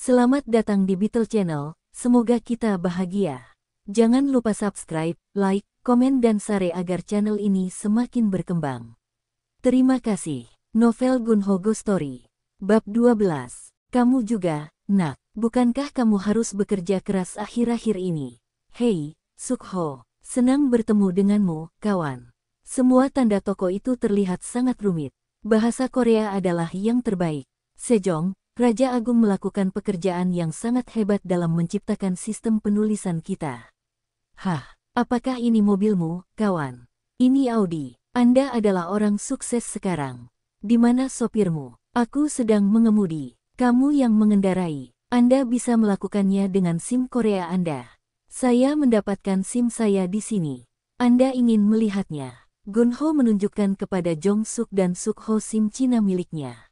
Selamat datang di Beetle Channel, semoga kita bahagia. Jangan lupa subscribe, like, komen dan share agar channel ini semakin berkembang. Terima kasih. Novel Gunho Ghost Story. Bab 12. Kamu juga, nak, bukankah kamu harus bekerja keras akhir-akhir ini? Hei, Sukho, senang bertemu denganmu, kawan. Semua tanda toko itu terlihat sangat rumit. Bahasa Korea adalah yang terbaik. Sejong, Raja Agung melakukan pekerjaan yang sangat hebat dalam menciptakan sistem penulisan kita. Hah, apakah ini mobilmu, kawan? Ini Audi. Anda adalah orang sukses sekarang. Di mana sopirmu? Aku sedang mengemudi. Kamu yang mengendarai. Anda bisa melakukannya dengan SIM Korea Anda. Saya mendapatkan SIM saya di sini. Anda ingin melihatnya? Gunho menunjukkan kepada Jong Suk dan Sukho SIM Cina miliknya.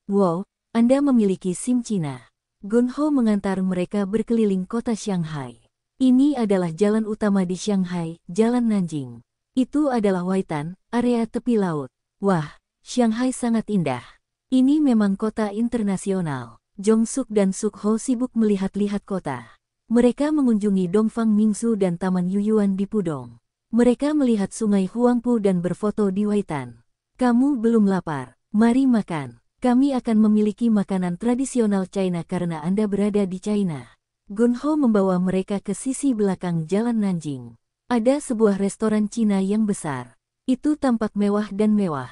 Wow, Anda memiliki SIM Cina. Gunho mengantar mereka berkeliling kota Shanghai. Ini adalah jalan utama di Shanghai, Jalan Nanjing. Itu adalah Waitan, area tepi laut. Wah, Shanghai sangat indah. Ini memang kota internasional. Jong Suk dan Sukho sibuk melihat-lihat kota. Mereka mengunjungi Dongfang Mingsu dan Taman Yuyuan di Pudong. Mereka melihat sungai Huangpu dan berfoto di Waitan. Kamu belum lapar? Mari makan. Kami akan memiliki makanan tradisional China karena Anda berada di China. Gunho membawa mereka ke sisi belakang Jalan Nanjing. Ada sebuah restoran Cina yang besar. Itu tampak mewah dan mewah.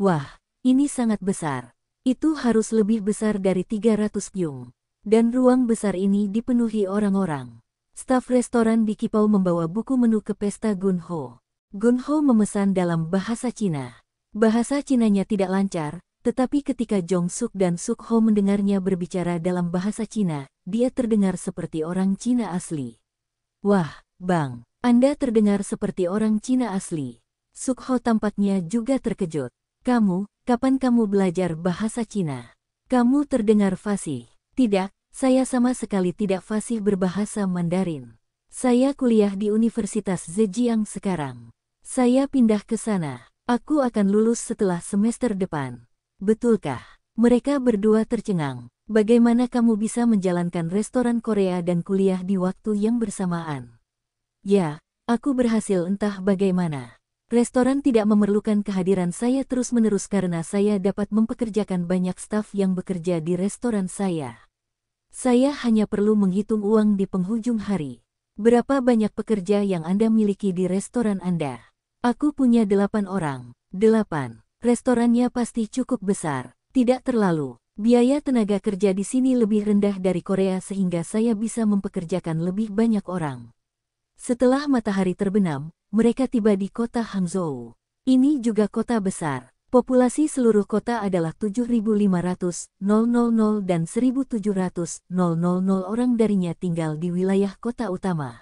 Wah, ini sangat besar. Itu harus lebih besar dari 300 pyong. Dan ruang besar ini dipenuhi orang-orang. Staf restoran di Kipau membawa buku menu ke pesta Gunho. Gunho memesan dalam bahasa Cina. Bahasa Cinanya tidak lancar, tetapi ketika Jong Suk dan Sukho mendengarnya berbicara dalam bahasa Cina, dia terdengar seperti orang Cina asli. Wah, Bang, Anda terdengar seperti orang Cina asli. Sukho tampaknya juga terkejut. Kapan kamu belajar bahasa Cina? Kamu terdengar fasih. Tidak, saya sama sekali tidak fasih berbahasa Mandarin. Saya kuliah di Universitas Zhejiang sekarang. Saya pindah ke sana. Aku akan lulus setelah semester depan. Betulkah? Mereka berdua tercengang. Bagaimana kamu bisa menjalankan restoran Korea dan kuliah di waktu yang bersamaan? Ya, aku berhasil entah bagaimana. Restoran tidak memerlukan kehadiran saya terus-menerus karena saya dapat mempekerjakan banyak staf yang bekerja di restoran saya. Saya hanya perlu menghitung uang di penghujung hari. Berapa banyak pekerja yang Anda miliki di restoran Anda? Aku punya 8 orang. 8. Restorannya pasti cukup besar. Tidak terlalu. Biaya tenaga kerja di sini lebih rendah dari Korea sehingga saya bisa mempekerjakan lebih banyak orang. Setelah matahari terbenam, mereka tiba di kota Hangzhou. Ini juga kota besar. Populasi seluruh kota adalah 7.500 dan 1.700 orang darinya tinggal di wilayah kota utama.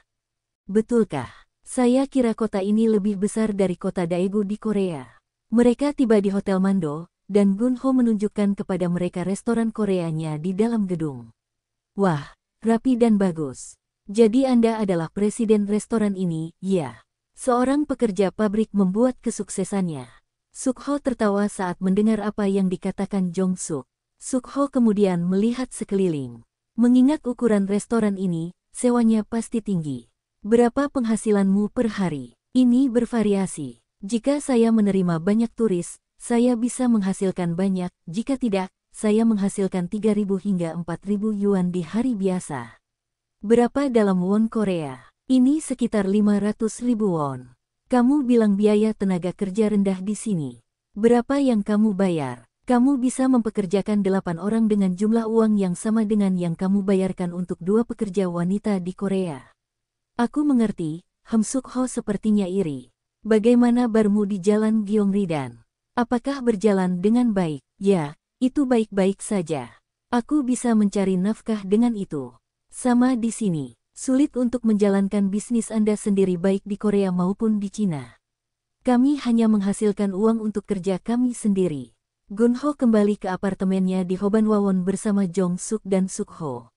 Betulkah? Saya kira kota ini lebih besar dari kota Daegu di Korea. Mereka tiba di Hotel Mando, dan Gunho menunjukkan kepada mereka restoran Koreanya di dalam gedung. Wah, rapi dan bagus. Jadi Anda adalah presiden restoran ini, ya. Seorang pekerja pabrik membuat kesuksesannya. Sukho tertawa saat mendengar apa yang dikatakan Jong Suk. Sukho kemudian melihat sekeliling. Mengingat ukuran restoran ini, sewanya pasti tinggi. Berapa penghasilanmu per hari? Ini bervariasi. Jika saya menerima banyak turis, saya bisa menghasilkan banyak. Jika tidak, saya menghasilkan 3.000 hingga 4.000 yuan di hari biasa. Berapa dalam won Korea? Ini sekitar 500.000 won. Kamu bilang biaya tenaga kerja rendah di sini. Berapa yang kamu bayar? Kamu bisa mempekerjakan 8 orang dengan jumlah uang yang sama dengan yang kamu bayarkan untuk 2 pekerja wanita di Korea. Aku mengerti, Sukho sepertinya iri. Bagaimana barmu di jalan Gyeongridan? Apakah berjalan dengan baik? Ya, itu baik-baik saja. Aku bisa mencari nafkah dengan itu. Sama di sini. Sulit untuk menjalankan bisnis Anda sendiri baik di Korea maupun di Cina. Kami hanya menghasilkan uang untuk kerja kami sendiri. Gunho kembali ke apartemennya di Hobanwawon bersama Jong Suk dan Sukho.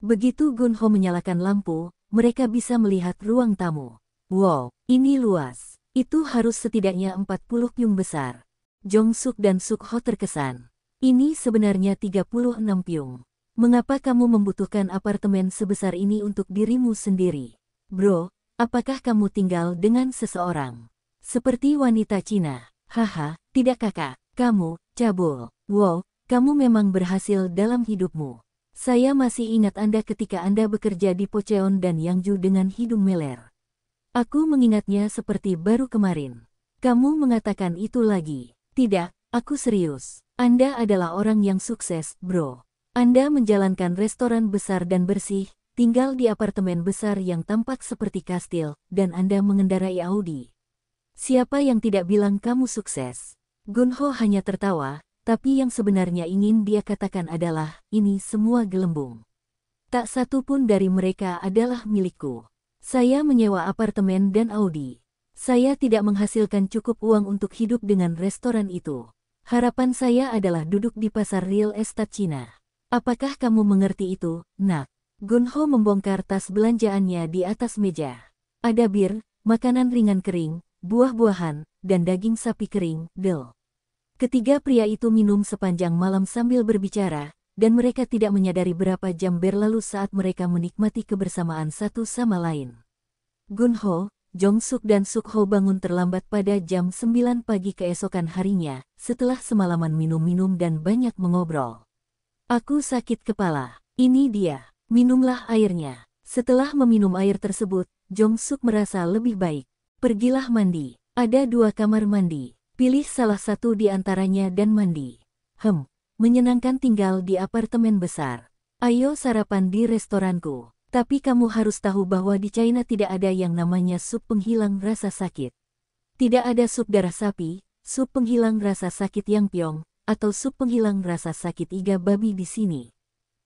Begitu Gunho menyalakan lampu, mereka bisa melihat ruang tamu. Wow, ini luas. Itu harus setidaknya 40 pyong besar. Jong Suk dan Sukho terkesan. Ini sebenarnya 36 pyong. Mengapa kamu membutuhkan apartemen sebesar ini untuk dirimu sendiri? Bro, apakah kamu tinggal dengan seseorang? Seperti wanita Cina. Haha, tidak kakak. Kamu, cabul. Wow, kamu memang berhasil dalam hidupmu. Saya masih ingat Anda ketika Anda bekerja di Pocheon dan Yangju dengan hidung meler. Aku mengingatnya seperti baru kemarin. Kamu mengatakan itu lagi. Tidak, aku serius. Anda adalah orang yang sukses, bro. Anda menjalankan restoran besar dan bersih, tinggal di apartemen besar yang tampak seperti kastil, dan Anda mengendarai Audi. Siapa yang tidak bilang kamu sukses? Gunho hanya tertawa. Tapi yang sebenarnya ingin dia katakan adalah, ini semua gelembung. Tak satu pun dari mereka adalah milikku. Saya menyewa apartemen dan Audi. Saya tidak menghasilkan cukup uang untuk hidup dengan restoran itu. Harapan saya adalah duduk di pasar real estate Cina. Apakah kamu mengerti itu, nak? Gunho membongkar tas belanjaannya di atas meja. Ada bir, makanan ringan kering, buah-buahan, dan daging sapi kering, del. Ketiga pria itu minum sepanjang malam sambil berbicara, dan mereka tidak menyadari berapa jam berlalu saat mereka menikmati kebersamaan satu sama lain. Gunho, Jongsuk dan Sukho bangun terlambat pada jam 9 pagi keesokan harinya, setelah semalaman minum-minum dan banyak mengobrol. Aku sakit kepala. Ini dia. Minumlah airnya. Setelah meminum air tersebut, Jongsuk merasa lebih baik. Pergilah mandi. Ada 2 kamar mandi. Pilih salah satu di antaranya dan mandi. Menyenangkan tinggal di apartemen besar. Ayo sarapan di restoranku. Tapi kamu harus tahu bahwa di China tidak ada yang namanya sup penghilang rasa sakit. Tidak ada sup darah sapi, sup penghilang rasa sakit yangpyeong, atau sup penghilang rasa sakit iga babi di sini.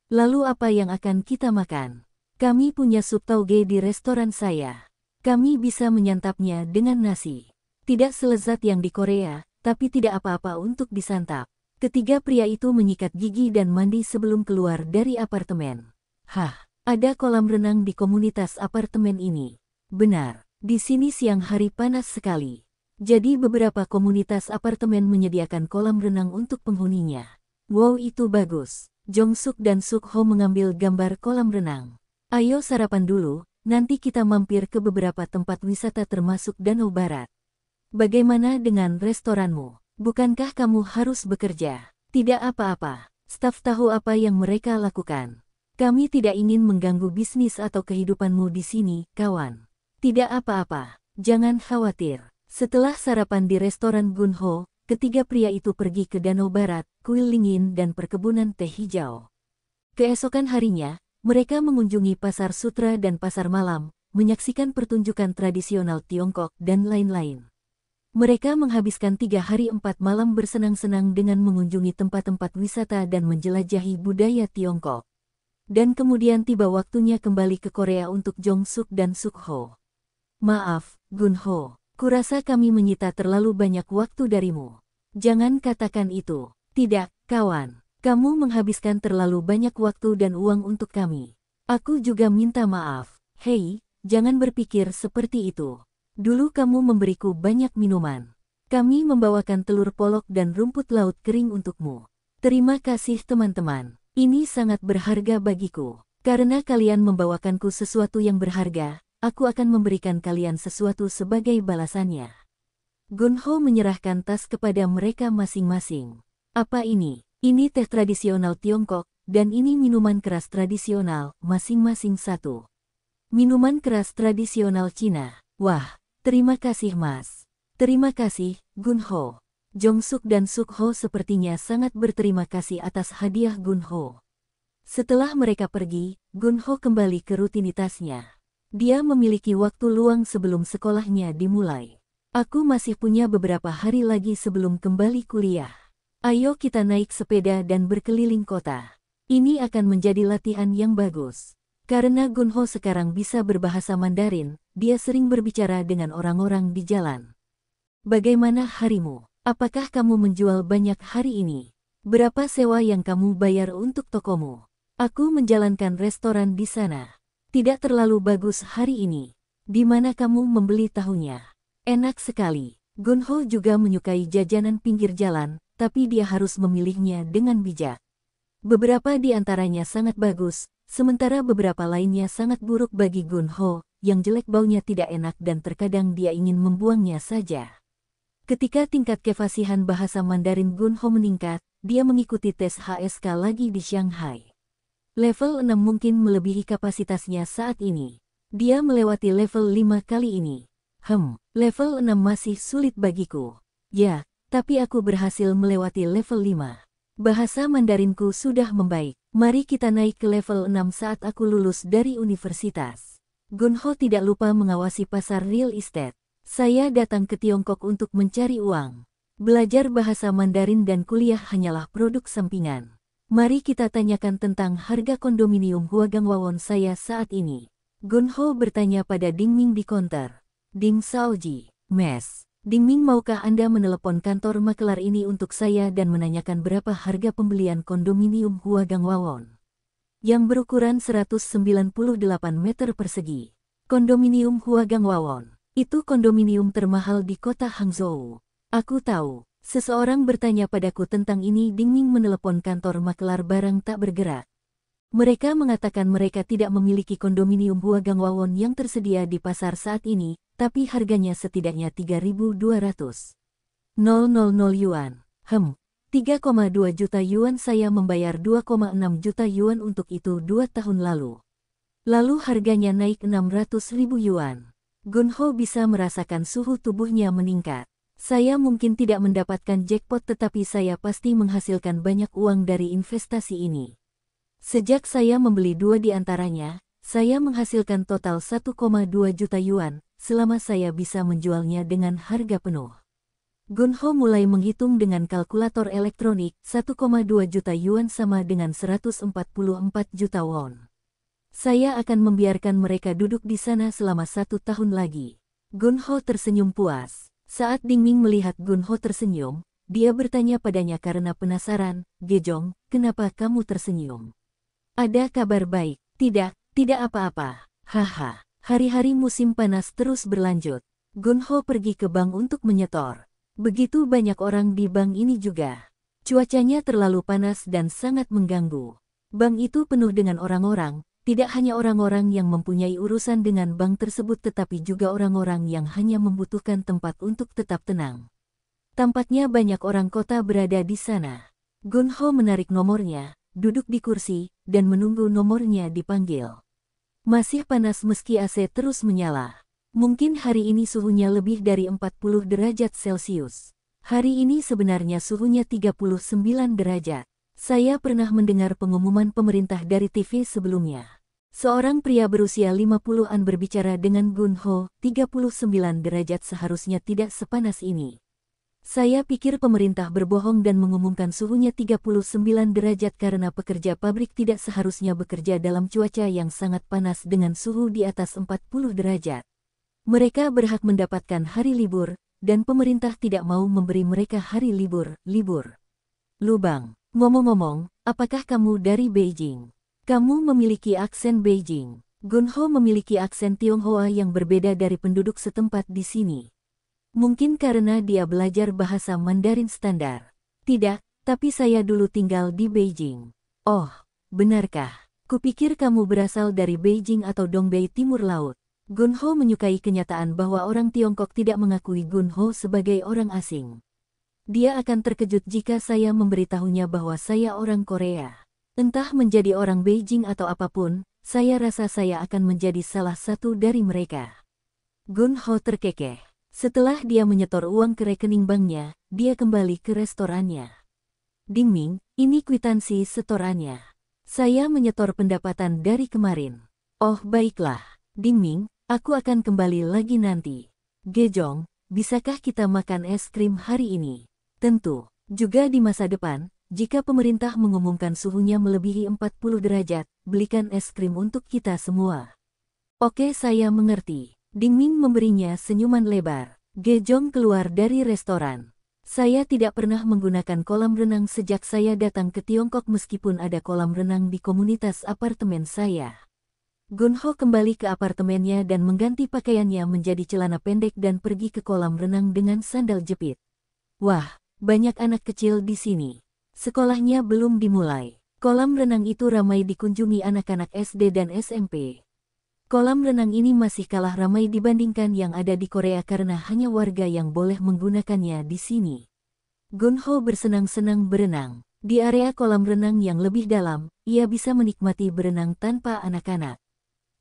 Lalu apa yang akan kita makan? Kami punya sup tauge di restoran saya. Kami bisa menyantapnya dengan nasi. Tidak selezat yang di Korea, tapi tidak apa-apa untuk disantap. Ketiga pria itu menyikat gigi dan mandi sebelum keluar dari apartemen. Ada kolam renang di komunitas apartemen ini. Benar, di sini siang hari panas sekali. Jadi beberapa komunitas apartemen menyediakan kolam renang untuk penghuninya. Wow, itu bagus. Jongsuk dan Sukho mengambil gambar kolam renang. Ayo sarapan dulu, nanti kita mampir ke beberapa tempat wisata termasuk Danau Barat. Bagaimana dengan restoranmu? Bukankah kamu harus bekerja? Tidak apa-apa. Staf tahu apa yang mereka lakukan. Kami tidak ingin mengganggu bisnis atau kehidupanmu di sini, kawan. Tidak apa-apa. Jangan khawatir. Setelah sarapan di restoran Gunho, ketiga pria itu pergi ke Danau Barat, kuil Lingin dan perkebunan teh hijau. Keesokan harinya, mereka mengunjungi pasar sutra dan pasar malam, menyaksikan pertunjukan tradisional Tiongkok dan lain-lain. Mereka menghabiskan 3 hari 4 malam bersenang-senang dengan mengunjungi tempat-tempat wisata dan menjelajahi budaya Tiongkok. Dan kemudian tiba waktunya kembali ke Korea untuk Jongsuk dan Sukho. Maaf, Gunho. Kurasa kami menyita terlalu banyak waktu darimu. Jangan katakan itu. Tidak, kawan. Kamu menghabiskan terlalu banyak waktu dan uang untuk kami. Aku juga minta maaf. Hei, jangan berpikir seperti itu. Dulu kamu memberiku banyak minuman. Kami membawakan telur polok dan rumput laut kering untukmu. Terima kasih teman-teman. Ini sangat berharga bagiku. Karena kalian membawakanku sesuatu yang berharga, aku akan memberikan kalian sesuatu sebagai balasannya. Gunho menyerahkan tas kepada mereka masing-masing. Apa ini? Ini teh tradisional Tiongkok, dan ini minuman keras tradisional, masing-masing satu. Minuman keras tradisional Cina. Wah. Terima kasih mas. Terima kasih, Gunho. Jongsuk dan Sukho sepertinya sangat berterima kasih atas hadiah Gunho. Setelah mereka pergi, Gunho kembali ke rutinitasnya. Dia memiliki waktu luang sebelum sekolahnya dimulai. Aku masih punya beberapa hari lagi sebelum kembali kuliah. Ayo kita naik sepeda dan berkeliling kota. Ini akan menjadi latihan yang bagus. Karena Gunho sekarang bisa berbahasa Mandarin, dia sering berbicara dengan orang-orang di jalan. Bagaimana harimu? Apakah kamu menjual banyak hari ini? Berapa sewa yang kamu bayar untuk tokomu? Aku menjalankan restoran di sana. Tidak terlalu bagus hari ini. Di mana kamu membeli tahunya? Enak sekali. Gunho juga menyukai jajanan pinggir jalan, tapi dia harus memilihnya dengan bijak. Beberapa di antaranya sangat bagus, sementara beberapa lainnya sangat buruk bagi Gunho, yang jelek baunya tidak enak dan terkadang dia ingin membuangnya saja. Ketika tingkat kefasihan bahasa Mandarin Gunho meningkat, dia mengikuti tes HSK lagi di Shanghai. Level 6 mungkin melebihi kapasitasnya saat ini. Dia melewati level 5 kali ini. Level 6 masih sulit bagiku. Ya, tapi aku berhasil melewati level 5. Bahasa Mandarinku sudah membaik. Mari kita naik ke level 6 saat aku lulus dari universitas. Gunho tidak lupa mengawasi pasar real estate. Saya datang ke Tiongkok untuk mencari uang. Belajar bahasa Mandarin dan kuliah hanyalah produk sampingan. Mari kita tanyakan tentang harga kondominium Huaganghwawon saya saat ini. Gunho bertanya pada Dingming di konter. Ding Shaoji, Mes. Dingming, maukah Anda menelepon kantor makelar ini untuk saya dan menanyakan berapa harga pembelian kondominium Huaganghwawon? Yang berukuran 198 meter persegi. Kondominium Huaganghwawon. Itu kondominium termahal di kota Hangzhou. Aku tahu. Seseorang bertanya padaku tentang ini. Dingming menelepon kantor makelar barang tak bergerak. Mereka mengatakan mereka tidak memiliki kondominium Huaganghwawon yang tersedia di pasar saat ini, tapi harganya setidaknya 3.200.000 yuan. 3,2 juta yuan. Saya membayar 2,6 juta yuan untuk itu 2 tahun lalu. Lalu harganya naik 600.000 yuan. Gunho bisa merasakan suhu tubuhnya meningkat. Saya mungkin tidak mendapatkan jackpot, tetapi saya pasti menghasilkan banyak uang dari investasi ini. Sejak saya membeli 2 di antaranya, saya menghasilkan total 1,2 juta yuan, selama saya bisa menjualnya dengan harga penuh. Gunho mulai menghitung dengan kalkulator elektronik. 1,2 juta yuan sama dengan 144 juta won. Saya akan membiarkan mereka duduk di sana selama 1 tahun lagi. Gunho tersenyum puas. Saat Dingming melihat Gunho tersenyum, dia bertanya padanya karena penasaran, "Gejong, kenapa kamu tersenyum? Ada kabar baik?" Tidak apa-apa. Haha. Hari-hari musim panas terus berlanjut. Gunho pergi ke bank untuk menyetor. Begitu banyak orang di bank ini juga. Cuacanya terlalu panas dan sangat mengganggu. Bank itu penuh dengan orang-orang. Tidak hanya orang-orang yang mempunyai urusan dengan bank tersebut, tetapi juga orang-orang yang hanya membutuhkan tempat untuk tetap tenang. Tampaknya banyak orang kota berada di sana. Gunho menarik nomornya, duduk di kursi, dan menunggu nomornya dipanggil. Masih panas meski AC terus menyala. Mungkin hari ini suhunya lebih dari 40 derajat Celcius. Hari ini sebenarnya suhunya 39 derajat. Saya pernah mendengar pengumuman pemerintah dari TV sebelumnya. Seorang pria berusia 50-an berbicara dengan Gunho. 39 derajat seharusnya tidak sepanas ini. Saya pikir pemerintah berbohong dan mengumumkan suhunya 39 derajat karena pekerja pabrik tidak seharusnya bekerja dalam cuaca yang sangat panas dengan suhu di atas 40 derajat. Mereka berhak mendapatkan hari libur, dan pemerintah tidak mau memberi mereka hari libur. Lubang. Ngomong-ngomong, apakah kamu dari Beijing? Kamu memiliki aksen Beijing. Gunho memiliki aksen Tionghoa yang berbeda dari penduduk setempat di sini. Mungkin karena dia belajar bahasa Mandarin standar. Tidak, tapi saya dulu tinggal di Beijing. Oh, benarkah? Kupikir kamu berasal dari Beijing atau Dongbei Timur Laut. Gunho menyukai kenyataan bahwa orang Tiongkok tidak mengakui Gunho sebagai orang asing. Dia akan terkejut jika saya memberitahunya bahwa saya orang Korea. Entah menjadi orang Beijing atau apapun, saya rasa saya akan menjadi salah satu dari mereka. Gunho terkekeh. Setelah dia menyetor uang ke rekening banknya, dia kembali ke restorannya. Dingming, ini kwitansi setorannya. Saya menyetor pendapatan dari kemarin. Oh baiklah, Dingming, aku akan kembali lagi nanti. Gejong, bisakah kita makan es krim hari ini? Tentu, juga di masa depan. Jika pemerintah mengumumkan suhunya melebihi 40 derajat, belikan es krim untuk kita semua. Oke, saya mengerti. Dingming memberinya senyuman lebar. Gejong keluar dari restoran. Saya tidak pernah menggunakan kolam renang sejak saya datang ke Tiongkok meskipun ada kolam renang di komunitas apartemen saya. Gunho kembali ke apartemennya dan mengganti pakaiannya menjadi celana pendek dan pergi ke kolam renang dengan sandal jepit. Wah, banyak anak kecil di sini. Sekolahnya belum dimulai. Kolam renang itu ramai dikunjungi anak-anak SD dan SMP. Kolam renang ini masih kalah ramai dibandingkan yang ada di Korea karena hanya warga yang boleh menggunakannya di sini. Gunho bersenang-senang berenang. Di area kolam renang yang lebih dalam, ia bisa menikmati berenang tanpa anak-anak.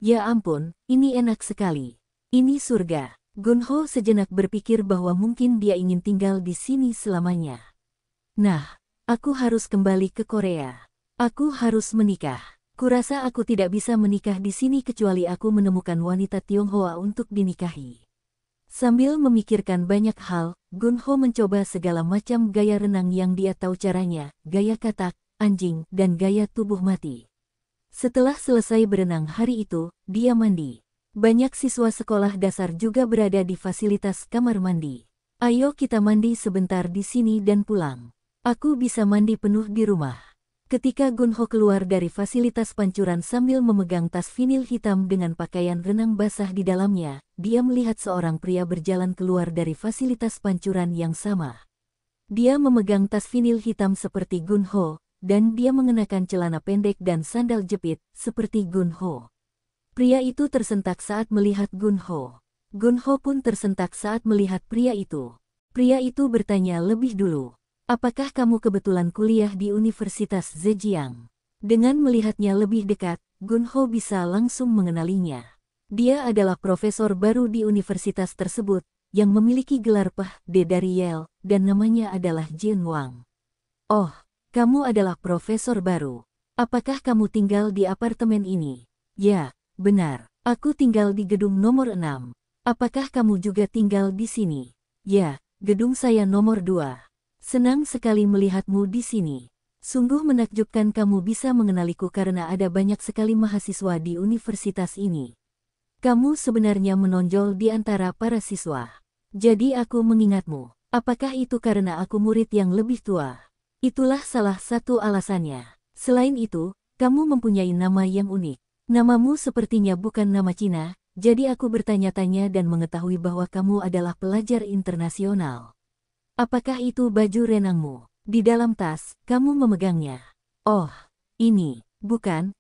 Ya ampun, ini enak sekali. Ini surga. Gunho sejenak berpikir bahwa mungkin dia ingin tinggal di sini selamanya. Nah, aku harus kembali ke Korea. Aku harus menikah. Kurasa aku tidak bisa menikah di sini kecuali aku menemukan wanita Tionghoa untuk dinikahi. Sambil memikirkan banyak hal, Gunho mencoba segala macam gaya renang yang dia tahu caranya, gaya katak, anjing, dan gaya tubuh mati. Setelah selesai berenang hari itu, dia mandi. Banyak siswa sekolah dasar juga berada di fasilitas kamar mandi. Ayo kita mandi sebentar di sini dan pulang. Aku bisa mandi penuh di rumah. Ketika Gunho keluar dari fasilitas pancuran sambil memegang tas vinil hitam dengan pakaian renang basah di dalamnya, dia melihat seorang pria berjalan keluar dari fasilitas pancuran yang sama. Dia memegang tas vinil hitam seperti Gunho, dan dia mengenakan celana pendek dan sandal jepit, seperti Gunho. Pria itu tersentak saat melihat Gunho. Gunho pun tersentak saat melihat pria itu. Pria itu bertanya lebih dulu. Apakah kamu kebetulan kuliah di Universitas Zhejiang? Dengan melihatnya lebih dekat, Gunho bisa langsung mengenalinya. Dia adalah profesor baru di universitas tersebut, yang memiliki gelar Ph.D. dari Yale, dan namanya adalah Jin Wang. Oh, kamu adalah profesor baru. Apakah kamu tinggal di apartemen ini? Ya, benar. Aku tinggal di gedung nomor 6. Apakah kamu juga tinggal di sini? Ya, gedung saya nomor 2. Senang sekali melihatmu di sini. Sungguh menakjubkan kamu bisa mengenaliku karena ada banyak sekali mahasiswa di universitas ini. Kamu sebenarnya menonjol di antara para siswa. Jadi aku mengingatmu. Apakah itu karena aku murid yang lebih tua? Itulah salah satu alasannya. Selain itu, kamu mempunyai nama yang unik. Namamu sepertinya bukan nama Cina, jadi aku bertanya-tanya dan mengetahui bahwa kamu adalah pelajar internasional. Apakah itu baju renangmu? Di dalam tas, kamu memegangnya. Oh, ini bukan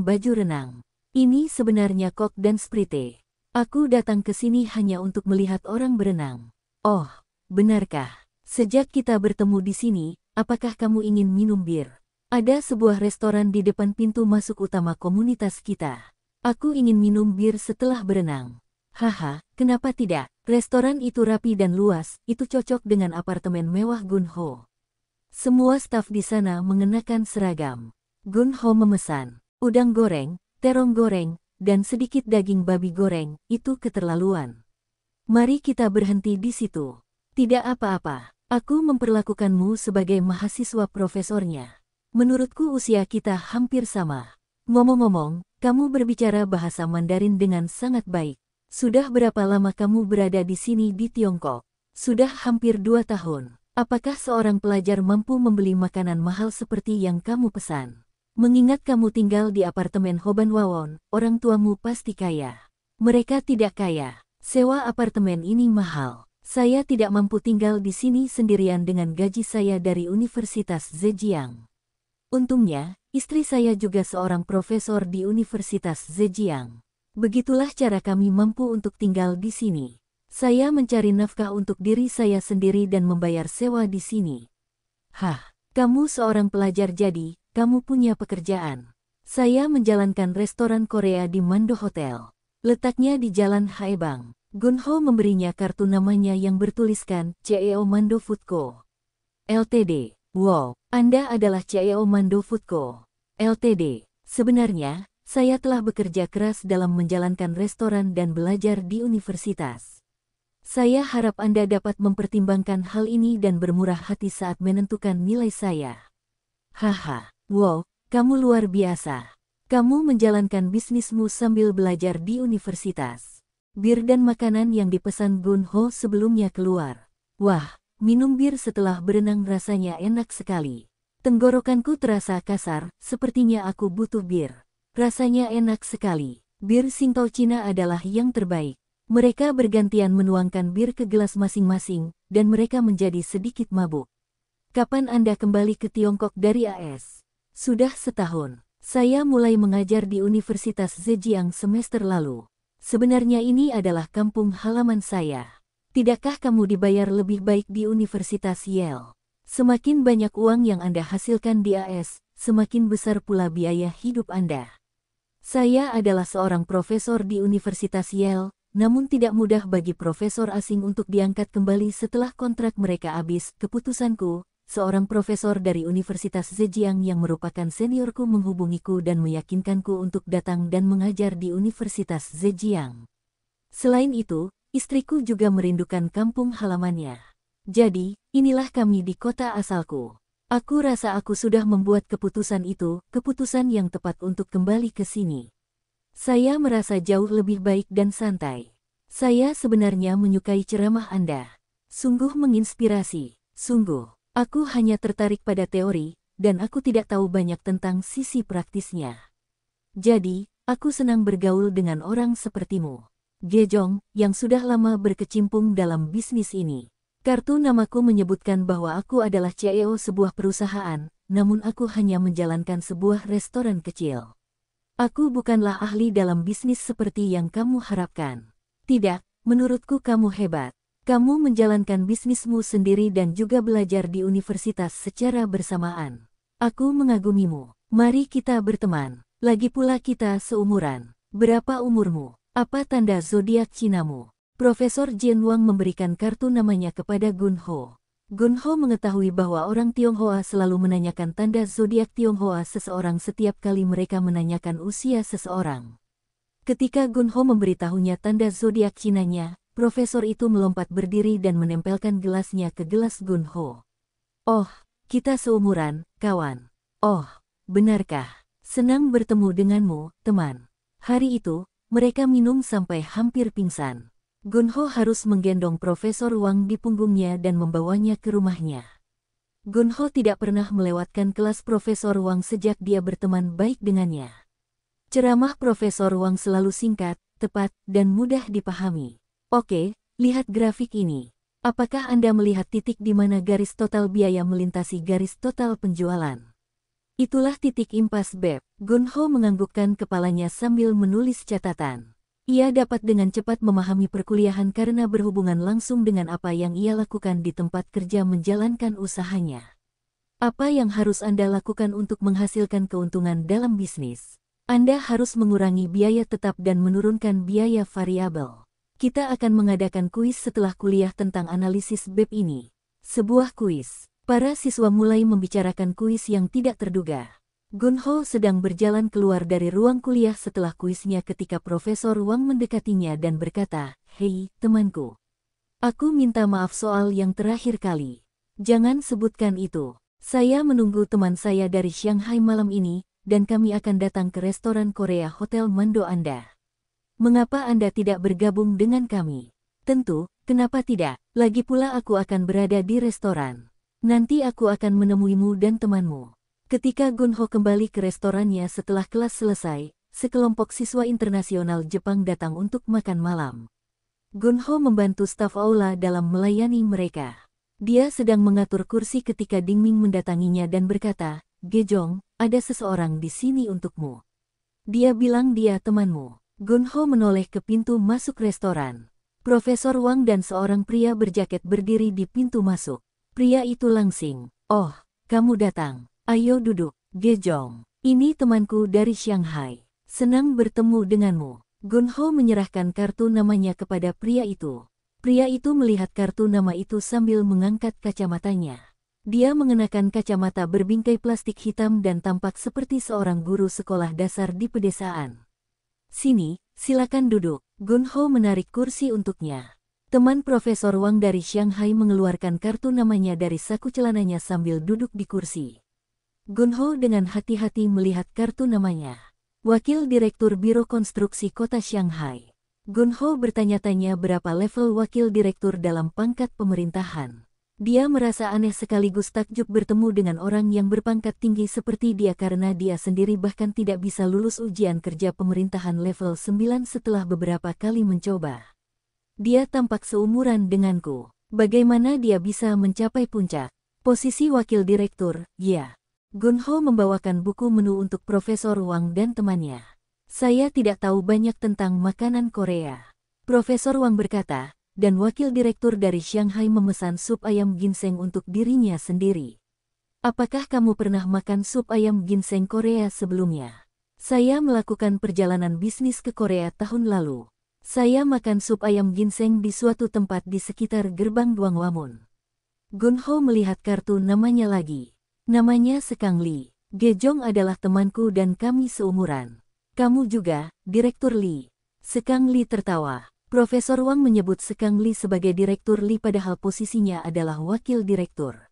baju renang. Ini sebenarnya kok dan sprite. Aku datang ke sini hanya untuk melihat orang berenang. Oh, benarkah? Sejak kita bertemu di sini, apakah kamu ingin minum bir? Ada sebuah restoran di depan pintu masuk utama komunitas kita. Aku ingin minum bir setelah berenang. Haha, kenapa tidak? Restoran itu rapi dan luas, itu cocok dengan apartemen mewah Gunho. Semua staf di sana mengenakan seragam. Gunho memesan udang goreng, terong goreng, dan sedikit daging babi goreng, itu keterlaluan. Mari kita berhenti di situ. Tidak apa-apa, aku memperlakukanmu sebagai mahasiswa profesornya. Menurutku usia kita hampir sama. Ngomong-ngomong, kamu berbicara bahasa Mandarin dengan sangat baik. Sudah berapa lama kamu berada di sini di Tiongkok? Sudah hampir 2 tahun. Apakah seorang pelajar mampu membeli makanan mahal seperti yang kamu pesan? Mengingat kamu tinggal di apartemen Hoban Wawon, orang tuamu pasti kaya. Mereka tidak kaya. Sewa apartemen ini mahal. Saya tidak mampu tinggal di sini sendirian dengan gaji saya dari Universitas Zhejiang. Untungnya, istri saya juga seorang profesor di Universitas Zhejiang. Begitulah cara kami mampu untuk tinggal di sini. Saya mencari nafkah untuk diri saya sendiri dan membayar sewa di sini. Hah, kamu seorang pelajar jadi, kamu punya pekerjaan. Saya menjalankan restoran Korea di Mando Hotel. Letaknya di Jalan Haebang. Gunho memberinya kartu namanya yang bertuliskan CEO Mando Food Co. Ltd. Wow, Anda adalah CEO Mando Food Co. Ltd. Sebenarnya, saya telah bekerja keras dalam menjalankan restoran dan belajar di universitas. Saya harap Anda dapat mempertimbangkan hal ini dan bermurah hati saat menentukan nilai saya. Haha, wow, kamu luar biasa. Kamu menjalankan bisnismu sambil belajar di universitas. Bir dan makanan yang dipesan Gunho sebelumnya keluar. Wah, minum bir setelah berenang rasanya enak sekali. Tenggorokanku terasa kasar, sepertinya aku butuh bir. Rasanya enak sekali. Bir Singtao Cina adalah yang terbaik. Mereka bergantian menuangkan bir ke gelas masing-masing, dan mereka menjadi sedikit mabuk. Kapan Anda kembali ke Tiongkok dari AS? Sudah setahun. Saya mulai mengajar di Universitas Zhejiang semester lalu. Sebenarnya ini adalah kampung halaman saya. Tidakkah kamu dibayar lebih baik di Universitas Yale? Semakin banyak uang yang Anda hasilkan di AS, semakin besar pula biaya hidup Anda. Saya adalah seorang profesor di Universitas Yale, namun tidak mudah bagi profesor asing untuk diangkat kembali setelah kontrak mereka habis. Keputusanku, seorang profesor dari Universitas Zhejiang yang merupakan seniorku menghubungiku dan meyakinkanku untuk datang dan mengajar di Universitas Zhejiang. Selain itu, istriku juga merindukan kampung halamannya. Jadi, inilah kami di kota asalku. Aku rasa aku sudah membuat keputusan itu, keputusan yang tepat untuk kembali ke sini. Saya merasa jauh lebih baik dan santai. Saya sebenarnya menyukai ceramah Anda. Sungguh menginspirasi, sungguh. Aku hanya tertarik pada teori, dan aku tidak tahu banyak tentang sisi praktisnya. Jadi, aku senang bergaul dengan orang sepertimu, Gejong, yang sudah lama berkecimpung dalam bisnis ini. Kartu namaku menyebutkan bahwa aku adalah CEO sebuah perusahaan, namun aku hanya menjalankan sebuah restoran kecil. Aku bukanlah ahli dalam bisnis seperti yang kamu harapkan. Tidak, menurutku kamu hebat. Kamu menjalankan bisnismu sendiri dan juga belajar di universitas secara bersamaan. Aku mengagumimu. Mari kita berteman. Lagi pula kita seumuran. Berapa umurmu? Apa tanda zodiak Cinamu? Profesor Jin Wang memberikan kartu namanya kepada Gun Ho. Gun Ho mengetahui bahwa orang Tionghoa selalu menanyakan tanda zodiak Tionghoa seseorang setiap kali mereka menanyakan usia seseorang. Ketika Gun Ho memberitahunya tanda zodiak Cinanya, profesor itu melompat berdiri dan menempelkan gelasnya ke gelas Gun Ho. Oh, kita seumuran, kawan. Oh, benarkah? Senang bertemu denganmu, teman. Hari itu, mereka minum sampai hampir pingsan. Gun Ho harus menggendong Profesor Wang di punggungnya dan membawanya ke rumahnya. Gun Ho tidak pernah melewatkan kelas Profesor Wang sejak dia berteman baik dengannya. Ceramah Profesor Wang selalu singkat, tepat, dan mudah dipahami. Oke, lihat grafik ini. Apakah Anda melihat titik di mana garis total biaya melintasi garis total penjualan? Itulah titik impas BEP. Gun Ho menganggukkan kepalanya sambil menulis catatan. Ia dapat dengan cepat memahami perkuliahan karena berhubungan langsung dengan apa yang ia lakukan di tempat kerja menjalankan usahanya. Apa yang harus Anda lakukan untuk menghasilkan keuntungan dalam bisnis? Anda harus mengurangi biaya tetap dan menurunkan biaya variabel. Kita akan mengadakan kuis setelah kuliah tentang analisis BEP ini. Sebuah kuis. Para siswa mulai membicarakan kuis yang tidak terduga. Gun Ho sedang berjalan keluar dari ruang kuliah setelah kuisnya ketika Profesor Wang mendekatinya dan berkata, "Hei, temanku. Aku minta maaf soal yang terakhir kali. Jangan sebutkan itu. Saya menunggu teman saya dari Shanghai malam ini, dan kami akan datang ke restoran Korea Hotel Mando Anda. Mengapa Anda tidak bergabung dengan kami? Tentu, kenapa tidak? Lagi pula aku akan berada di restoran. Nanti aku akan menemuimu dan temanmu." Ketika Gun Ho kembali ke restorannya setelah kelas selesai, sekelompok siswa internasional Jepang datang untuk makan malam. Gun Ho membantu staf aula dalam melayani mereka. Dia sedang mengatur kursi ketika Ding Ming mendatanginya dan berkata, "Gejong, ada seseorang di sini untukmu." Dia bilang dia temanmu. Gun Ho menoleh ke pintu masuk restoran. Profesor Wang dan seorang pria berjaket berdiri di pintu masuk. Pria itu langsing, "Oh, kamu datang. Ayo duduk, Gejong. Ini temanku dari Shanghai. Senang bertemu denganmu." Gun Ho menyerahkan kartu namanya kepada pria itu. Pria itu melihat kartu nama itu sambil mengangkat kacamatanya. Dia mengenakan kacamata berbingkai plastik hitam dan tampak seperti seorang guru sekolah dasar di pedesaan. "Sini, silakan duduk." Gun Ho menarik kursi untuknya. Teman Profesor Wang dari Shanghai mengeluarkan kartu namanya dari saku celananya sambil duduk di kursi. Gun Ho dengan hati-hati melihat kartu namanya. Wakil Direktur Biro Konstruksi Kota Shanghai. Gun Ho bertanya-tanya berapa level wakil direktur dalam pangkat pemerintahan. Dia merasa aneh sekaligus takjub bertemu dengan orang yang berpangkat tinggi seperti dia karena dia sendiri bahkan tidak bisa lulus ujian kerja pemerintahan level 9 setelah beberapa kali mencoba. Dia tampak seumuran denganku. Bagaimana dia bisa mencapai puncak? Posisi wakil direktur, ya. Gunho membawakan buku menu untuk Profesor Wang dan temannya. Saya tidak tahu banyak tentang makanan Korea. Profesor Wang berkata, dan wakil direktur dari Shanghai memesan sup ayam ginseng untuk dirinya sendiri. Apakah kamu pernah makan sup ayam ginseng Korea sebelumnya? Saya melakukan perjalanan bisnis ke Korea tahun lalu. Saya makan sup ayam ginseng di suatu tempat di sekitar gerbang Dwangwamun. Gunho melihat kartu namanya lagi. Namanya Sekang Lee. Gejong adalah temanku dan kami seumuran. Kamu juga, Direktur Lee. Sekang Lee tertawa. Profesor Wang menyebut Sekang Lee sebagai Direktur Lee padahal posisinya adalah wakil direktur.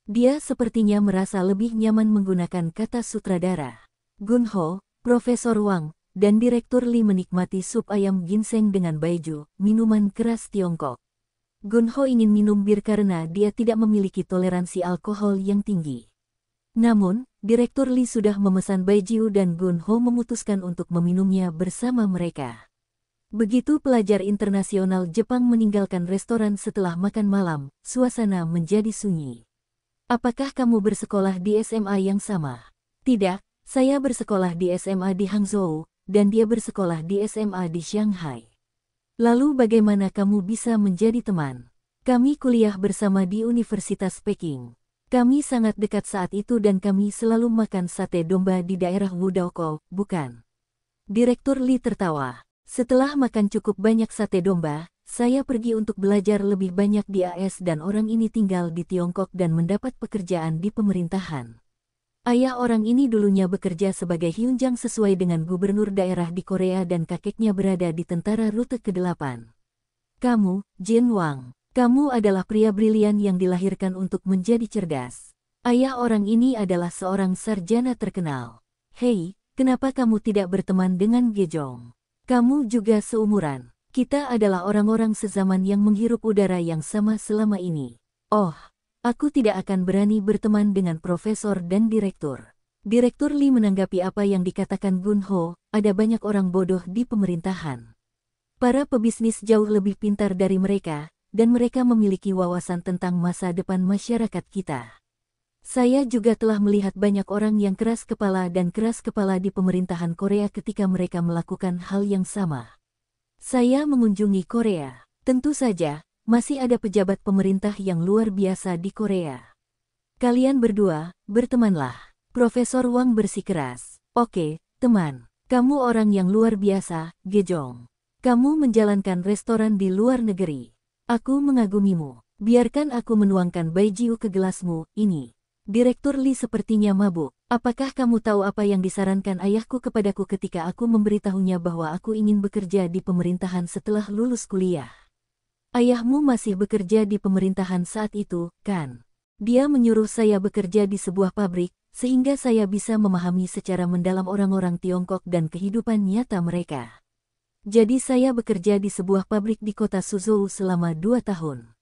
Dia sepertinya merasa lebih nyaman menggunakan kata sutradara. Gunho, Profesor Wang, dan Direktur Lee menikmati sup ayam ginseng dengan baijiu, minuman keras Tiongkok. Gunho ingin minum bir karena dia tidak memiliki toleransi alkohol yang tinggi. Namun, Direktur Lee sudah memesan baijiu dan Gunho memutuskan untuk meminumnya bersama mereka. Begitu pelajar internasional Jepang meninggalkan restoran setelah makan malam, suasana menjadi sunyi. Apakah kamu bersekolah di SMA yang sama? Tidak, saya bersekolah di SMA di Hangzhou, dan dia bersekolah di SMA di Shanghai. Lalu bagaimana kamu bisa menjadi teman? Kami kuliah bersama di Universitas Peking. Kami sangat dekat saat itu dan kami selalu makan sate domba di daerah Wudaoko, bukan? Direktur Lee tertawa. Setelah makan cukup banyak sate domba, saya pergi untuk belajar lebih banyak di AS dan orang ini tinggal di Tiongkok dan mendapat pekerjaan di pemerintahan. Ayah orang ini dulunya bekerja sebagai hyunjang sesuai dengan gubernur daerah di Korea dan kakeknya berada di tentara rute ke-8. Kamu, Jin Wang, kamu adalah pria brilian yang dilahirkan untuk menjadi cerdas. Ayah orang ini adalah seorang sarjana terkenal. Hei, kenapa kamu tidak berteman dengan Gejong? Kamu juga seumuran. Kita adalah orang-orang sezaman yang menghirup udara yang sama selama ini. Oh, aku tidak akan berani berteman dengan profesor dan direktur. Direktur Lee menanggapi apa yang dikatakan Gunho, ada banyak orang bodoh di pemerintahan. Para pebisnis jauh lebih pintar dari mereka, dan mereka memiliki wawasan tentang masa depan masyarakat kita. Saya juga telah melihat banyak orang yang keras kepala di pemerintahan Korea ketika mereka melakukan hal yang sama. Saya mengunjungi Korea. Tentu saja, masih ada pejabat pemerintah yang luar biasa di Korea. Kalian berdua, bertemanlah. Profesor Wang bersikeras. Oke, teman. Kamu orang yang luar biasa, Gejong. Kamu menjalankan restoran di luar negeri. Aku mengagumimu. Biarkan aku menuangkan baijiu ke gelasmu, ini. Direktur Lee sepertinya mabuk. Apakah kamu tahu apa yang disarankan ayahku kepadaku ketika aku memberitahunya bahwa aku ingin bekerja di pemerintahan setelah lulus kuliah? Ayahmu masih bekerja di pemerintahan saat itu, kan? Dia menyuruh saya bekerja di sebuah pabrik, sehingga saya bisa memahami secara mendalam orang-orang Tiongkok dan kehidupan nyata mereka. Jadi saya bekerja di sebuah pabrik di kota Suzhou selama 2 tahun.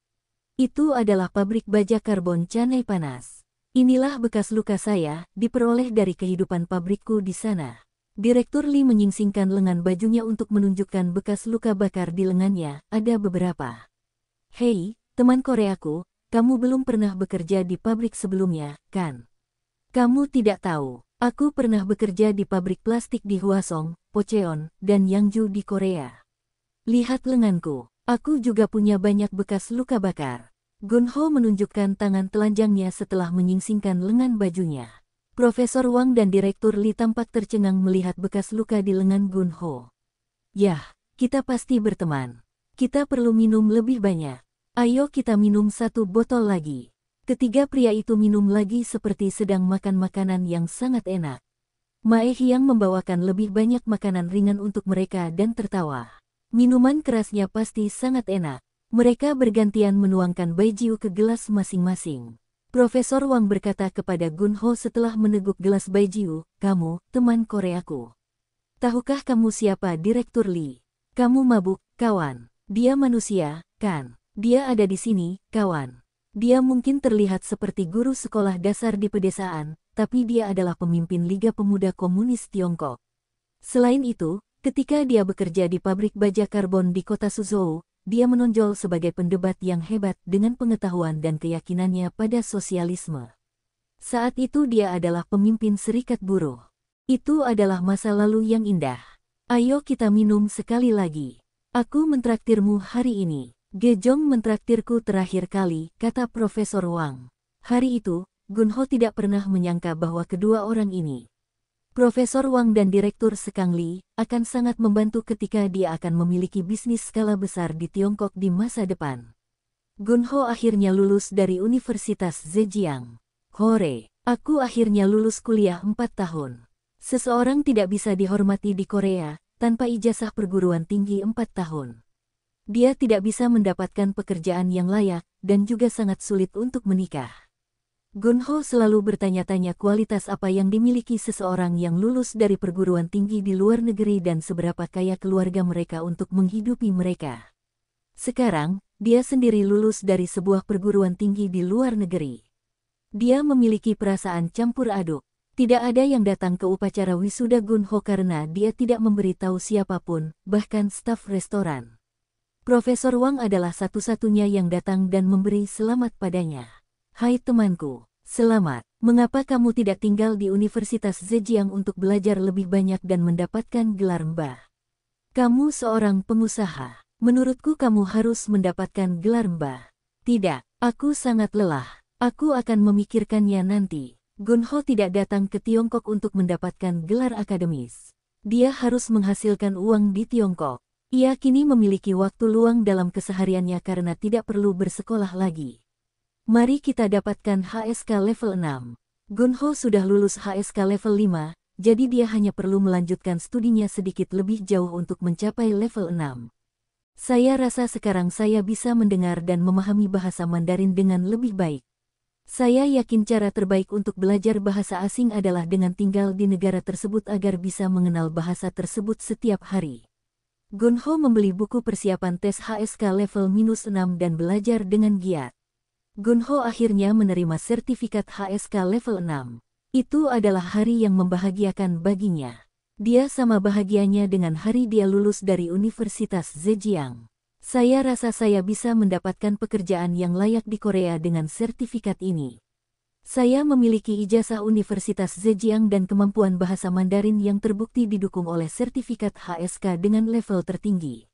Itu adalah pabrik baja karbon Canai Panas. Inilah bekas luka saya, diperoleh dari kehidupan pabrikku di sana. Direktur Lee menyingsingkan lengan bajunya untuk menunjukkan bekas luka bakar di lengannya, ada beberapa. Hei, teman Koreaku, kamu belum pernah bekerja di pabrik sebelumnya, kan? Kamu tidak tahu, aku pernah bekerja di pabrik plastik di Hwasong, Pocheon, dan Yangju di Korea. Lihat lenganku, aku juga punya banyak bekas luka bakar. Gunho menunjukkan tangan telanjangnya setelah menyingsingkan lengan bajunya. Profesor Wang dan Direktur Lee tampak tercengang melihat bekas luka di lengan Gunho. Yah, kita pasti berteman. Kita perlu minum lebih banyak. Ayo kita minum 1 botol lagi. Ketiga pria itu minum lagi seperti sedang makan makanan yang sangat enak. Mae Hyang membawakan lebih banyak makanan ringan untuk mereka dan tertawa. Minuman kerasnya pasti sangat enak. Mereka bergantian menuangkan baijiu ke gelas masing-masing. Profesor Wang berkata kepada Gunho setelah meneguk gelas baijiu, kamu, teman Koreaku. Tahukah kamu siapa Direktur Lee? Kamu mabuk, kawan. Dia manusia, kan? Dia ada di sini, kawan. Dia mungkin terlihat seperti guru sekolah dasar di pedesaan, tapi dia adalah pemimpin Liga Pemuda Komunis Tiongkok. Selain itu, ketika dia bekerja di pabrik baja karbon di kota Suzhou, dia menonjol sebagai pendebat yang hebat dengan pengetahuan dan keyakinannya pada sosialisme. Saat itu dia adalah pemimpin serikat buruh. Itu adalah masa lalu yang indah. Ayo kita minum sekali lagi. Aku mentraktirmu hari ini. Gejong mentraktirku terakhir kali, kata Profesor Wang. Hari itu, Gunho tidak pernah menyangka bahwa kedua orang ini, Profesor Wang dan Direktur Sekang Li, akan sangat membantu ketika dia akan memiliki bisnis skala besar di Tiongkok di masa depan. Gunho akhirnya lulus dari Universitas Zhejiang. Hore, aku akhirnya lulus kuliah 4 tahun. Seseorang tidak bisa dihormati di Korea tanpa ijazah perguruan tinggi 4 tahun. Dia tidak bisa mendapatkan pekerjaan yang layak dan juga sangat sulit untuk menikah. Gunho selalu bertanya-tanya kualitas apa yang dimiliki seseorang yang lulus dari perguruan tinggi di luar negeri dan seberapa kaya keluarga mereka untuk menghidupi mereka. Sekarang, dia sendiri lulus dari sebuah perguruan tinggi di luar negeri. Dia memiliki perasaan campur aduk. Tidak ada yang datang ke upacara wisuda Gunho karena dia tidak memberitahu siapapun, bahkan staf restoran. Profesor Wang adalah satu-satunya yang datang dan memberi selamat padanya. Hai temanku, selamat. Mengapa kamu tidak tinggal di Universitas Zhejiang untuk belajar lebih banyak dan mendapatkan gelar mbah? Kamu seorang pengusaha. Menurutku kamu harus mendapatkan gelar mbah. Tidak, aku sangat lelah. Aku akan memikirkannya nanti. Gunho tidak datang ke Tiongkok untuk mendapatkan gelar akademis. Dia harus menghasilkan uang di Tiongkok. Ia kini memiliki waktu luang dalam kesehariannya karena tidak perlu bersekolah lagi. Mari kita dapatkan HSK level 6. Gunho sudah lulus HSK level 5, jadi dia hanya perlu melanjutkan studinya sedikit lebih jauh untuk mencapai level 6. Saya rasa sekarang saya bisa mendengar dan memahami bahasa Mandarin dengan lebih baik. Saya yakin cara terbaik untuk belajar bahasa asing adalah dengan tinggal di negara tersebut agar bisa mengenal bahasa tersebut setiap hari. Gunho membeli buku persiapan tes HSK level -6 dan belajar dengan giat. Gunho akhirnya menerima sertifikat HSK level 6. Itu adalah hari yang membahagiakan baginya. Dia sama bahagianya dengan hari dia lulus dari Universitas Zhejiang. Saya rasa saya bisa mendapatkan pekerjaan yang layak di Korea dengan sertifikat ini. Saya memiliki ijazah Universitas Zhejiang dan kemampuan bahasa Mandarin yang terbukti didukung oleh sertifikat HSK dengan level tertinggi.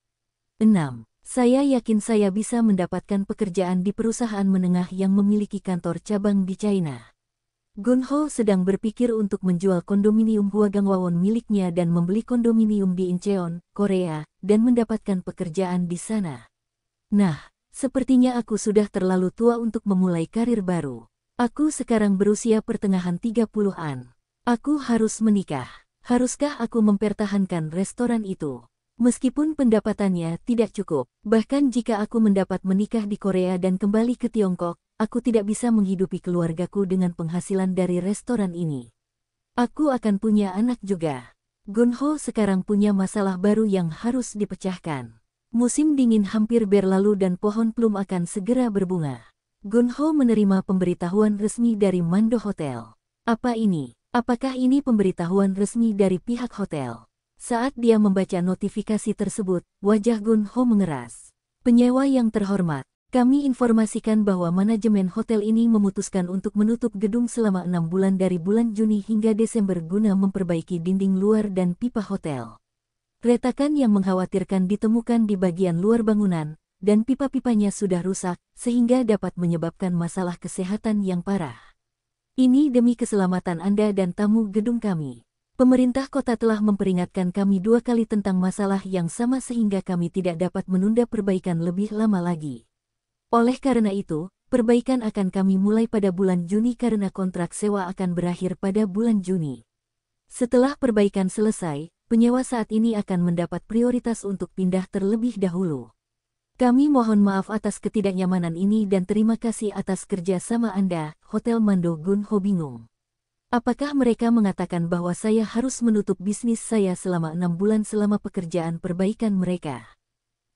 6. Saya yakin saya bisa mendapatkan pekerjaan di perusahaan menengah yang memiliki kantor cabang di China. Gunho sedang berpikir untuk menjual kondominium Huagangwawon miliknya dan membeli kondominium di Incheon, Korea, dan mendapatkan pekerjaan di sana. Nah, sepertinya aku sudah terlalu tua untuk memulai karir baru. Aku sekarang berusia pertengahan 30-an. Aku harus menikah. Haruskah aku mempertahankan restoran itu? Meskipun pendapatannya tidak cukup, bahkan jika aku mendapat menikah di Korea dan kembali ke Tiongkok, aku tidak bisa menghidupi keluargaku dengan penghasilan dari restoran ini. Aku akan punya anak juga. Gunho sekarang punya masalah baru yang harus dipecahkan. Musim dingin hampir berlalu dan pohon plum akan segera berbunga. Gunho menerima pemberitahuan resmi dari Mando Hotel. Apa ini? Apakah ini pemberitahuan resmi dari pihak hotel? Saat dia membaca notifikasi tersebut, wajah Gunho mengeras. Penyewa yang terhormat, kami informasikan bahwa manajemen hotel ini memutuskan untuk menutup gedung selama 6 bulan dari bulan Juni hingga Desember guna memperbaiki dinding luar dan pipa hotel. Retakan yang mengkhawatirkan ditemukan di bagian luar bangunan, dan pipa-pipanya sudah rusak, sehingga dapat menyebabkan masalah kesehatan yang parah. Ini demi keselamatan Anda dan tamu gedung kami. Pemerintah kota telah memperingatkan kami 2 kali tentang masalah yang sama sehingga kami tidak dapat menunda perbaikan lebih lama lagi. Oleh karena itu, perbaikan akan kami mulai pada bulan Juni karena kontrak sewa akan berakhir pada bulan Juni. Setelah perbaikan selesai, penyewa saat ini akan mendapat prioritas untuk pindah terlebih dahulu. Kami mohon maaf atas ketidaknyamanan ini dan terima kasih atas kerja sama Anda, Hotel Mando. Gunho bingung. Apakah mereka mengatakan bahwa saya harus menutup bisnis saya selama 6 bulan selama pekerjaan perbaikan mereka?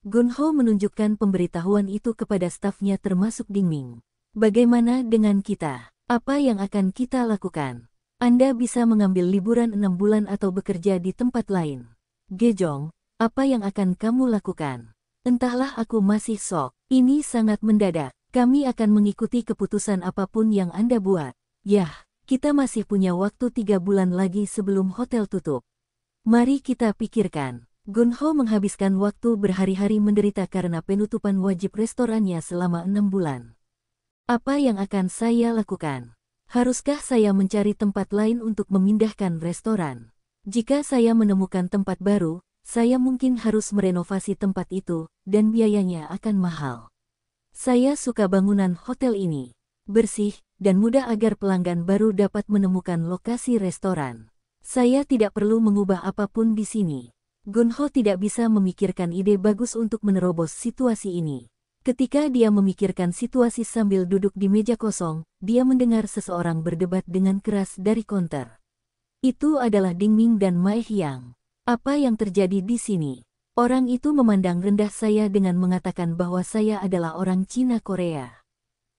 Gunho menunjukkan pemberitahuan itu kepada stafnya termasuk Dingming. Bagaimana dengan kita? Apa yang akan kita lakukan? Anda bisa mengambil liburan 6 bulan atau bekerja di tempat lain. Gejong, apa yang akan kamu lakukan? Entahlah, aku masih shock. Ini sangat mendadak. Kami akan mengikuti keputusan apapun yang Anda buat. Yah, kita masih punya waktu 3 bulan lagi sebelum hotel tutup. Mari kita pikirkan. Gunho menghabiskan waktu berhari-hari menderita karena penutupan wajib restorannya selama 6 bulan. Apa yang akan saya lakukan? Haruskah saya mencari tempat lain untuk memindahkan restoran? Jika saya menemukan tempat baru, saya mungkin harus merenovasi tempat itu, dan biayanya akan mahal. Saya suka bangunan hotel ini. Bersih, dan mudah agar pelanggan baru dapat menemukan lokasi restoran. Saya tidak perlu mengubah apapun di sini. Gunho tidak bisa memikirkan ide bagus untuk menerobos situasi ini. Ketika dia memikirkan situasi sambil duduk di meja kosong, dia mendengar seseorang berdebat dengan keras dari konter. Itu adalah Ding Ming dan Mae Hyang. Apa yang terjadi di sini? Orang itu memandang rendah saya dengan mengatakan bahwa saya adalah orang Cina Korea.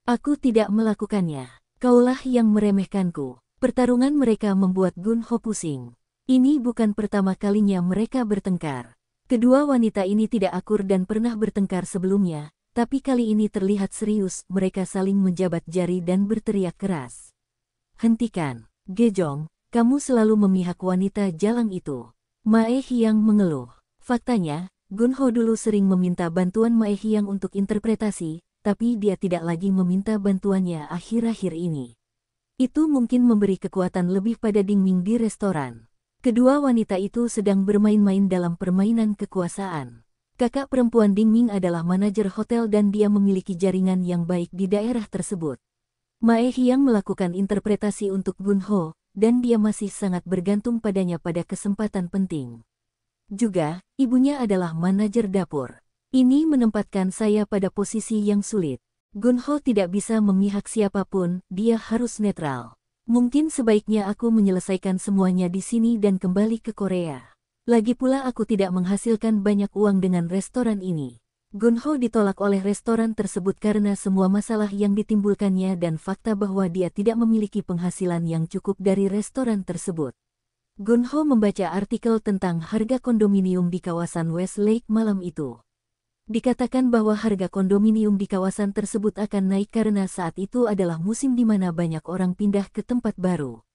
Aku tidak melakukannya. Kaulah yang meremehkanku. Pertarungan mereka membuat Gunho pusing. Ini bukan pertama kalinya mereka bertengkar. Kedua wanita ini tidak akur dan pernah bertengkar sebelumnya, tapi kali ini terlihat serius, mereka saling menjabat jari dan berteriak keras. Hentikan, Gejong, kamu selalu memihak wanita jalang itu. Mae Hyang mengeluh. Faktanya, Gunho dulu sering meminta bantuan Mae Hyang untuk interpretasi, tapi dia tidak lagi meminta bantuannya akhir-akhir ini. Itu mungkin memberi kekuatan lebih pada Ding Ming di restoran. Kedua wanita itu sedang bermain-main dalam permainan kekuasaan. Kakak perempuan Ding Ming adalah manajer hotel dan dia memiliki jaringan yang baik di daerah tersebut. Mae Hyang melakukan interpretasi untuk Gunho, dan dia masih sangat bergantung padanya pada kesempatan penting. Juga, ibunya adalah manajer dapur. Ini menempatkan saya pada posisi yang sulit. Gunho tidak bisa memihak siapapun, dia harus netral. Mungkin sebaiknya aku menyelesaikan semuanya di sini dan kembali ke Korea. Lagi pula aku tidak menghasilkan banyak uang dengan restoran ini. Gunho ditolak oleh restoran tersebut karena semua masalah yang ditimbulkannya dan fakta bahwa dia tidak memiliki penghasilan yang cukup dari restoran tersebut. Gunho membaca artikel tentang harga kondominium di kawasan Westlake malam itu. Dikatakan bahwa harga kondominium di kawasan tersebut akan naik karena saat itu adalah musim di mana banyak orang pindah ke tempat baru.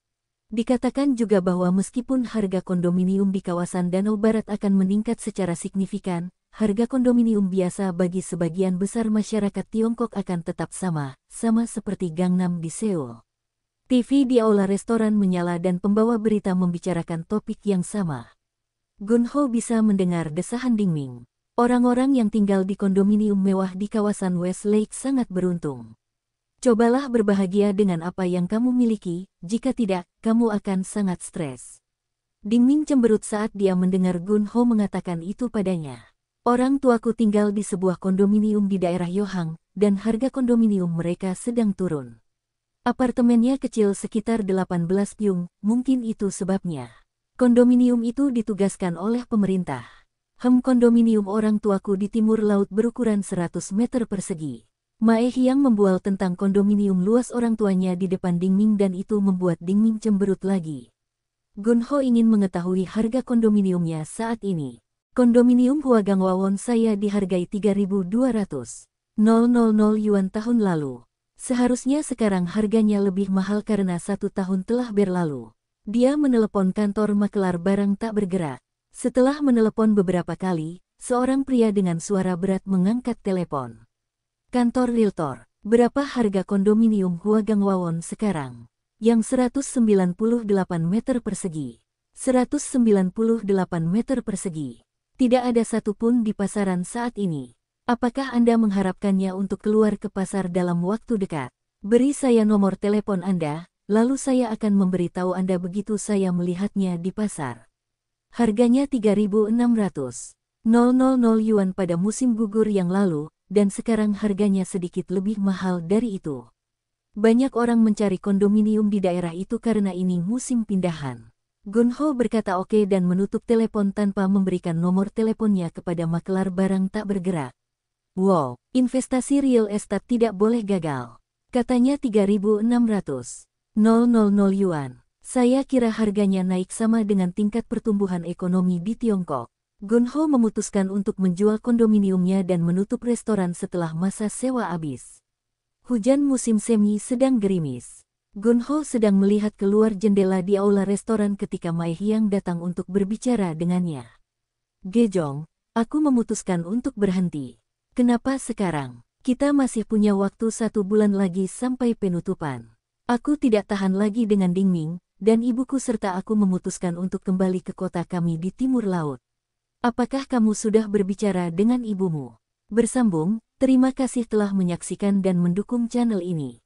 Dikatakan juga bahwa meskipun harga kondominium di kawasan Danau Barat akan meningkat secara signifikan, harga kondominium biasa bagi sebagian besar masyarakat Tiongkok akan tetap sama seperti Gangnam di Seoul. TV di aula restoran menyala dan pembawa berita membicarakan topik yang sama. Gunho bisa mendengar desahan Ding Ming. Orang-orang yang tinggal di kondominium mewah di kawasan Westlake sangat beruntung. Cobalah berbahagia dengan apa yang kamu miliki, jika tidak, kamu akan sangat stres. Ding Ming cemberut saat dia mendengar Gunho mengatakan itu padanya. Orang tuaku tinggal di sebuah kondominium di daerah Yohang, dan harga kondominium mereka sedang turun. Apartemennya kecil sekitar 18 pyung, mungkin itu sebabnya. Kondominium itu ditugaskan oleh pemerintah. Kondominium orang tuaku di timur laut berukuran 100 meter persegi. Mae Hyang membual tentang kondominium luas orang tuanya di depan Ding Ming dan itu membuat Ding Ming cemberut lagi. Gunho ingin mengetahui harga kondominiumnya saat ini. Kondominium Huagang Wawon saya dihargai 3.200.000 yuan tahun lalu. Seharusnya sekarang harganya lebih mahal karena 1 tahun telah berlalu. Dia menelepon kantor makelar barang tak bergerak. Setelah menelepon beberapa kali, seorang pria dengan suara berat mengangkat telepon. Kantor Realtor, berapa harga kondominium Huagang Wawon sekarang? Yang 198 meter persegi. 198 meter persegi. Tidak ada satupun di pasaran saat ini. Apakah Anda mengharapkannya untuk keluar ke pasar dalam waktu dekat? Beri saya nomor telepon Anda, lalu saya akan memberitahu Anda begitu saya melihatnya di pasar. Harganya 3.600.000 yuan pada musim gugur yang lalu, dan sekarang harganya sedikit lebih mahal dari itu. Banyak orang mencari kondominium di daerah itu karena ini musim pindahan. Gunho berkata oke dan menutup telepon tanpa memberikan nomor teleponnya kepada makelar barang tak bergerak. Wow, investasi real estate tidak boleh gagal. Katanya 3.600.000 yuan. Saya kira harganya naik sama dengan tingkat pertumbuhan ekonomi di Tiongkok. Gunho memutuskan untuk menjual kondominiumnya dan menutup restoran setelah masa sewa habis. Hujan musim semi sedang gerimis. Gunho sedang melihat keluar jendela di aula restoran ketika Mai Hyang datang untuk berbicara dengannya. Gejong, aku memutuskan untuk berhenti. Kenapa sekarang? Kita masih punya waktu 1 bulan lagi sampai penutupan. Aku tidak tahan lagi dengan Dingming, dan ibuku serta aku memutuskan untuk kembali ke kota kami di timur laut. Apakah kamu sudah berbicara dengan ibumu? Bersambung, terima kasih telah menyaksikan dan mendukung channel ini.